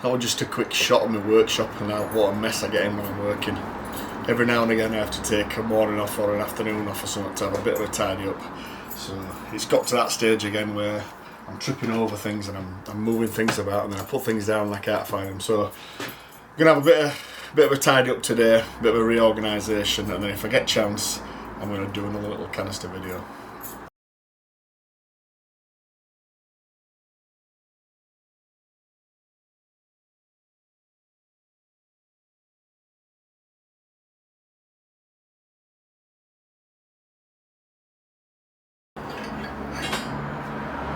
That was just a quick shot of my workshop and what a mess I get in when I'm working. Every now and again I have to take a morning off or an afternoon off or something to have a bit of a tidy up. So it's got to that stage again where I'm tripping over things and I'm moving things about, and then I put things down and I can't find them. So I'm going to have a bit of a tidy up today, a bit of a reorganisation, and then if I get a chance I'm going to do another little canister video.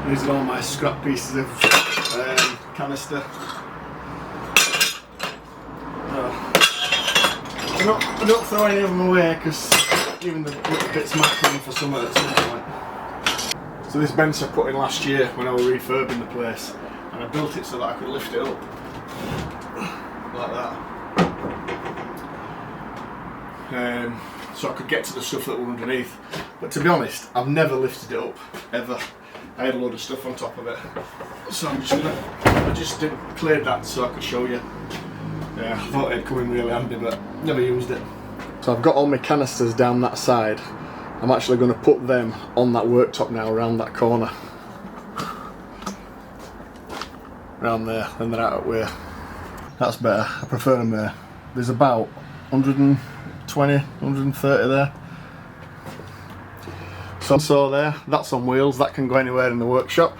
These are all my scrap pieces of canister. I don't throw any of them away because even the little bits might come for some at some point. So this bench I put in last year when I was refurbing the place, and I built it so that I could lift it up like that. So I could get to the stuff that were underneath. But to be honest, I've never lifted it up, ever. I had a load of stuff on top of it. So I just cleared that so I could show you. Yeah, I thought it'd come in really handy, but never used it. So I've got all my canisters down that side. I'm actually going to put them on that worktop now, around that corner. Around there, and they're out of way. That's better, I prefer them there. There's about 120, 130 there. So there, that's on wheels, that can go anywhere in the workshop.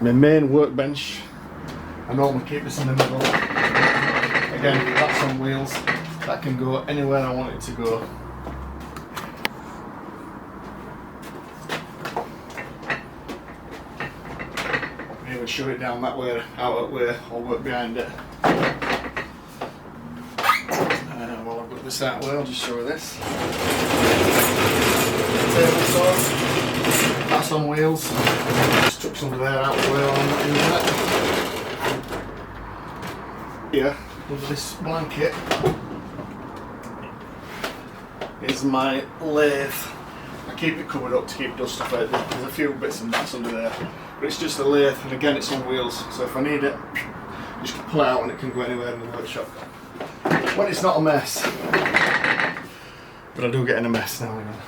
My main workbench, I normally keep this in the middle. Again, that's on wheels, that can go anywhere I want it to go. Maybe shove it down that way, out that way, or work behind it. While I've got this out of the way, I'll just show you this. Table saw, that's on wheels. Just took some of there out of the way while I'm not using it. Here, with this blanket, is my lathe. I keep it covered up to keep dust off it. There's a few bits and bats under there, but it's just a lathe, and again it's on wheels, so if I need it, just pull it out and it can go anywhere in the workshop. When it's not a mess, but I do get in a mess now and again.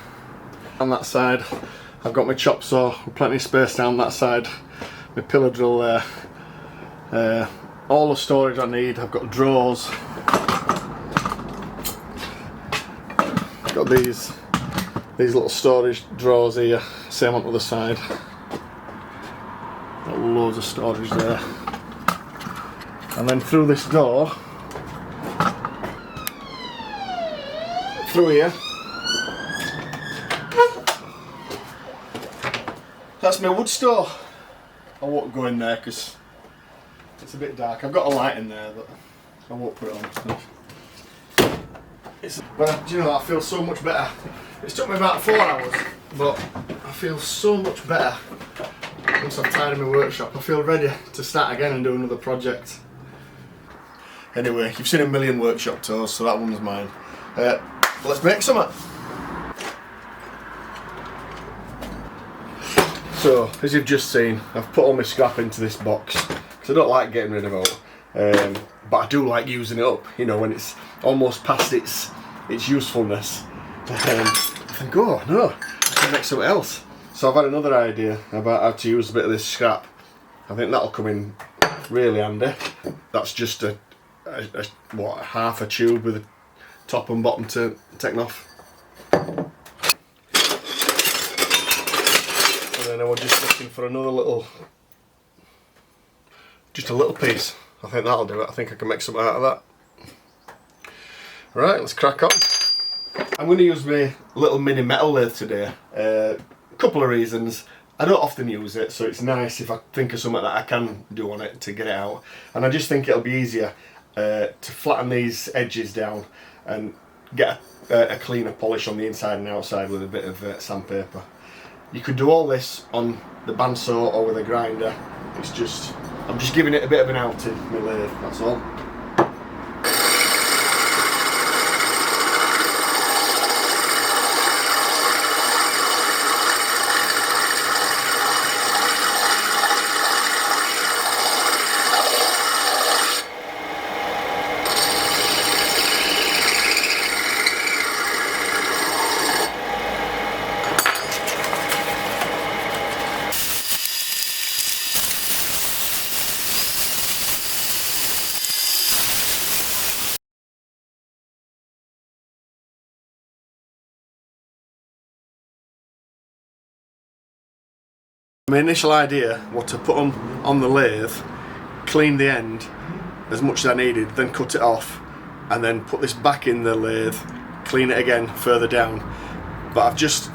On that side, I've got my chop saw with plenty of space down that side, my pillar drill there, all the storage I need. I've got drawers, got these little storage drawers here, same on the other side, got loads of storage there, and then through this door, through here, that's my wood store. I won't go in there because it's a bit dark. I've got a light in there, but I won't put it on. But do you know, I feel so much better. It's took me about 4 hours, but I feel so much better once I've tidied my workshop. I feel ready to start again and do another project. Anyway, you've seen a million workshop tours, so that one's mine. Let's make some. So, as you've just seen, I've put all my scrap into this box because I don't like getting rid of it, but I do like using it up. You know, when it's almost past its usefulness, I think, oh no, I can make something else. So I've had another idea about how to use a bit of this scrap. I think that'll come in really handy. That's just what, half a tube with a top and bottom to taken off. And then I was just looking for another little, just a little piece. I think that'll do it. I think I can make something out of that. Right, let's crack on. I'm going to use my little mini metal lathe today. A couple of reasons. I don't often use it, so it's nice if I think of something that I can do on it to get it out. And I just think it'll be easier to flatten these edges down and get a cleaner polish on the inside and outside with a bit of sandpaper. You could do all this on the bandsaw or with a grinder. It's just, I'm just giving it a bit of an outing, my lathe, that's all. My initial idea was to put them on the lathe, clean the end as much as I needed, then cut it off, and then put this back in the lathe, clean it again further down. But I've just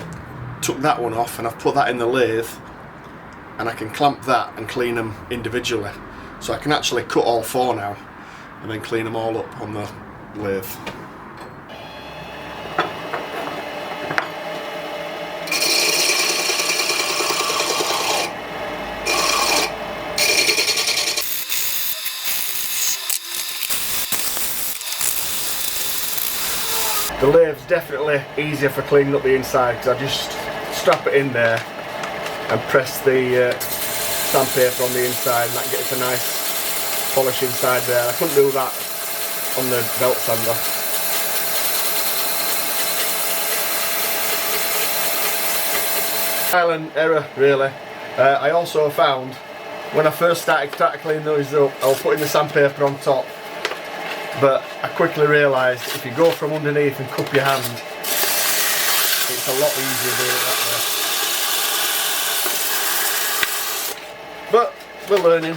took that one off and I've put that in the lathe, and I can clamp that and clean them individually. So I can actually cut all four now and then clean them all up on the lathe. The lathe's definitely easier for cleaning up the inside because I just strap it in there and press the sandpaper on the inside, and that gets a nice polish inside there. I couldn't do that on the belt sander. Trial and error, really. I also found when I first started cleaning those up, I was putting the sandpaper on top. But I quickly realised if you go from underneath and cup your hand, it's a lot easier doing it that way. But we're learning.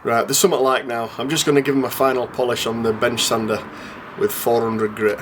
Right, there's something like now. I'm just going to give them a final polish on the bench sander with 400 grit.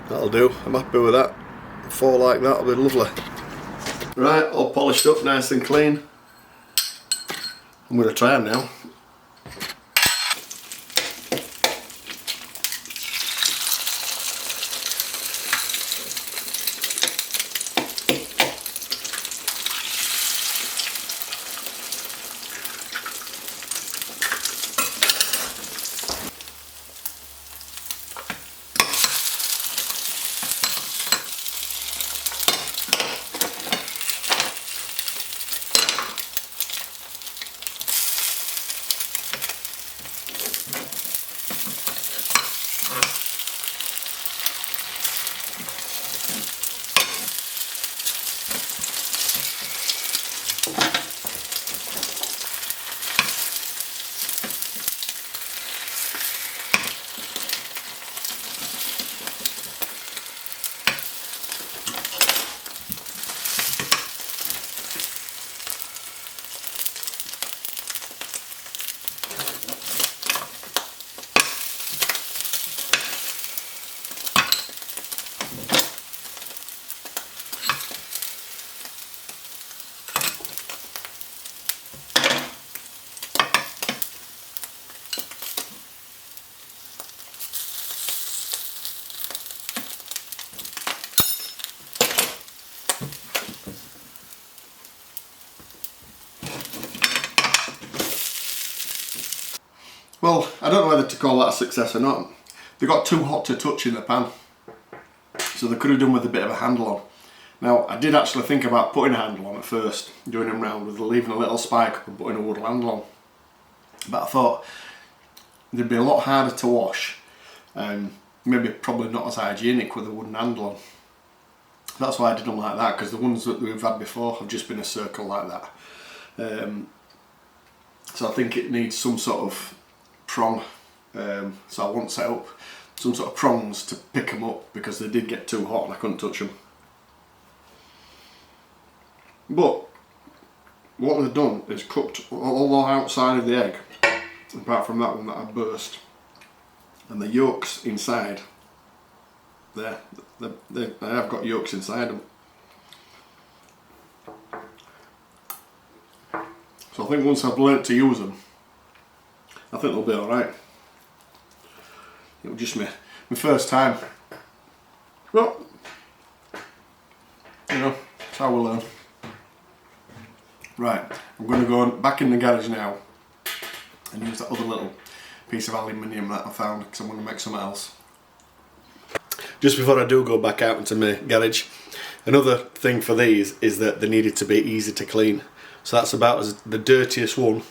That'll do, I'm happy with that. 4 like that will be lovely. Right, all polished up, nice and clean. I'm going to try them now. Well, I don't know whether to call that a success or not. They got too hot to touch in the pan, so they could have done with a bit of a handle on. Now, I did actually think about putting a handle on at first, doing them round with leaving a little spike up and putting a wood handle on. But I thought they'd be a lot harder to wash, maybe probably not as hygienic with a wooden handle on. That's why I did them like that, because the ones that we've had before have just been a circle like that. So I think it needs some sort of prong, so I want to set up some sort of prongs to pick them up, because they did get too hot and I couldn't touch them. But what they've done is cooked all the outside of the egg, apart from that one that I burst, and the yolks inside there, I have got yolks inside them. I think once I've learnt to use them, I think they'll be alright. It was just my first time. Well, you know, that's how we learn. Right, I'm going to go back in the garage now and use that other little piece of aluminium that I found because I'm going to make something else. Just before I do go back out into my garage, another thing for these is that they needed to be easy to clean. So that's about the dirtiest one.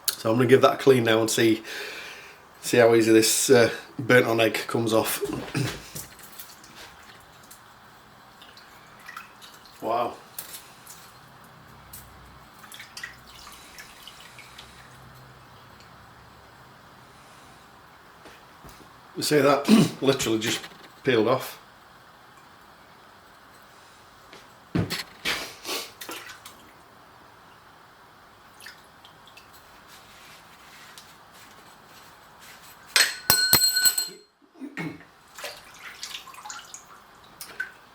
So I'm going to give that a clean now and see how easy this burnt on egg comes off. Wow. You see that? Literally just peeled off.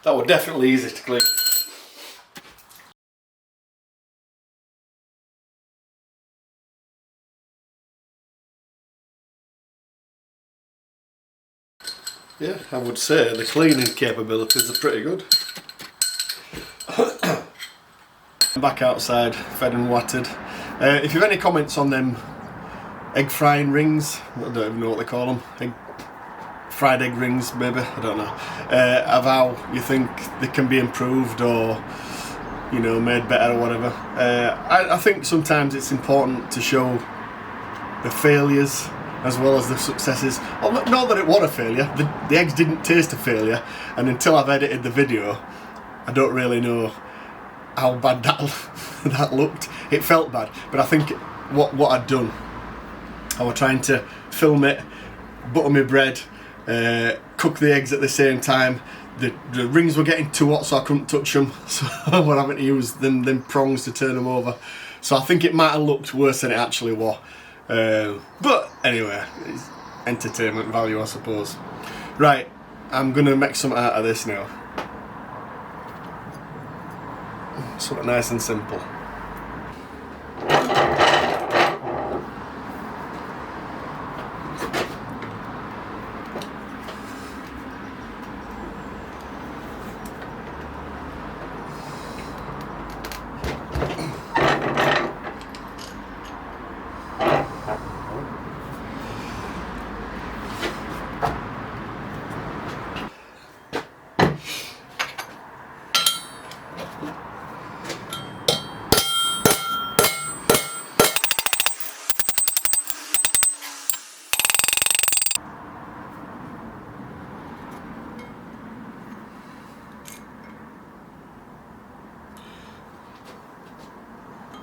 That was definitely easy to clean. Yeah, I would say the cleaning capabilities are pretty good. I'm back outside, fed and watered. If you have any comments on them egg frying rings, I don't even know what they call them, fried egg rings maybe, I don't know, of how you think they can be improved or, you know, made better or whatever. I think sometimes it's important to show the failures as well as the successes. Well, not that it was a failure, the eggs didn't taste a failure, and until I've edited the video I don't really know how bad that looked. It felt bad, but I think what I'd done, I was trying to film it, butter my bread, cook the eggs at the same time. The rings were getting too hot so I couldn't touch them, so we're having to use them prongs to turn them over. So I think it might have looked worse than it actually was. But anyway, it's entertainment value, I suppose. Right, I'm gonna make something out of this now. Something nice and simple.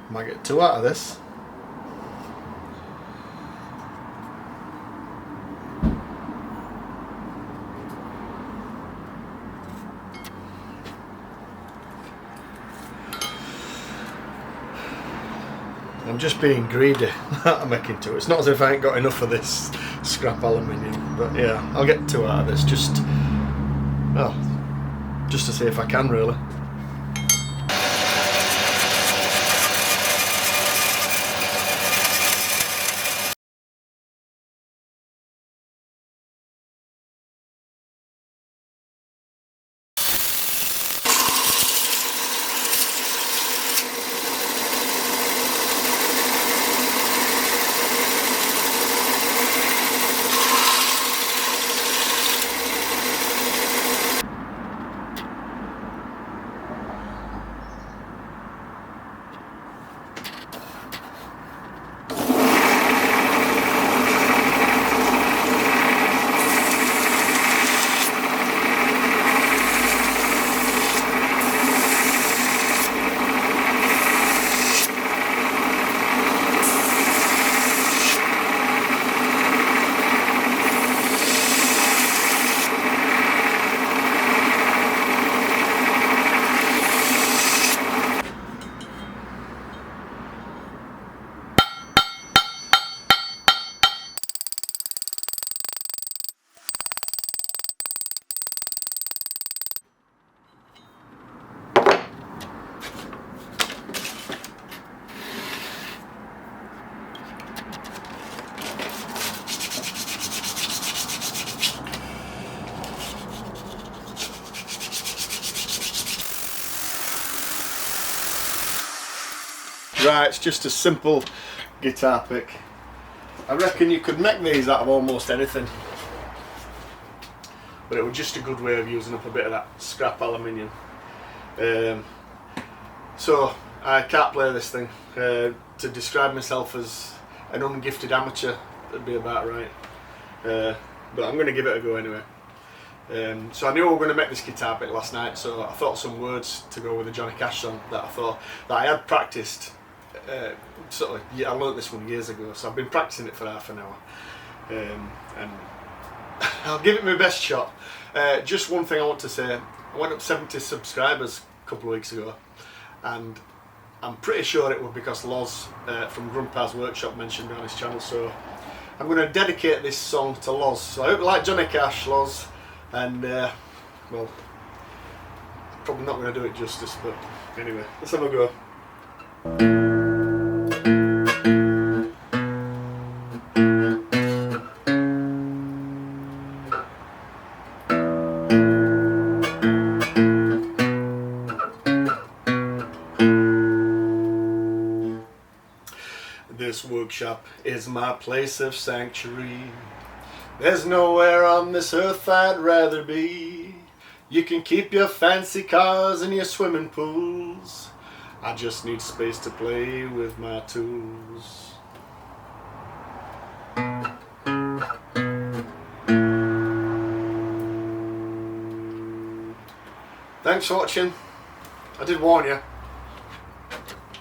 Might get two out of this. I'm just being greedy. I'm making two. It's not as if I ain't got enough of this scrap aluminium, but yeah, I'll get two out of this just to see if I can really. Right, it's just a simple guitar pick. I reckon you could make these out of almost anything, but it was just a good way of using up a bit of that scrap aluminium. So I can't play this thing. To describe myself as an ungifted amateur, that'd be about right. But I'm going to give it a go anyway. So I knew we were going to make this guitar pick last night, so I thought some words to go with the Johnny Cash song that I thought that I had practiced. I learnt this one years ago, so I've been practicing it for half an hour, and I'll give it my best shot. Just one thing I want to say: I went up 70 subscribers a couple of weeks ago, and I'm pretty sure it was because Loz from Grandpa's Workshop mentioned me on his channel. So I'm going to dedicate this song to Loz. So I hope you like Johnny Cash, Loz, and well, probably not going to do it justice, but anyway, let's have a go. This workshop is my place of sanctuary. There's nowhere on this earth I'd rather be. You can keep your fancy cars and your swimming pools. I just need space to play with my tools. Thanks for watching. I did warn you.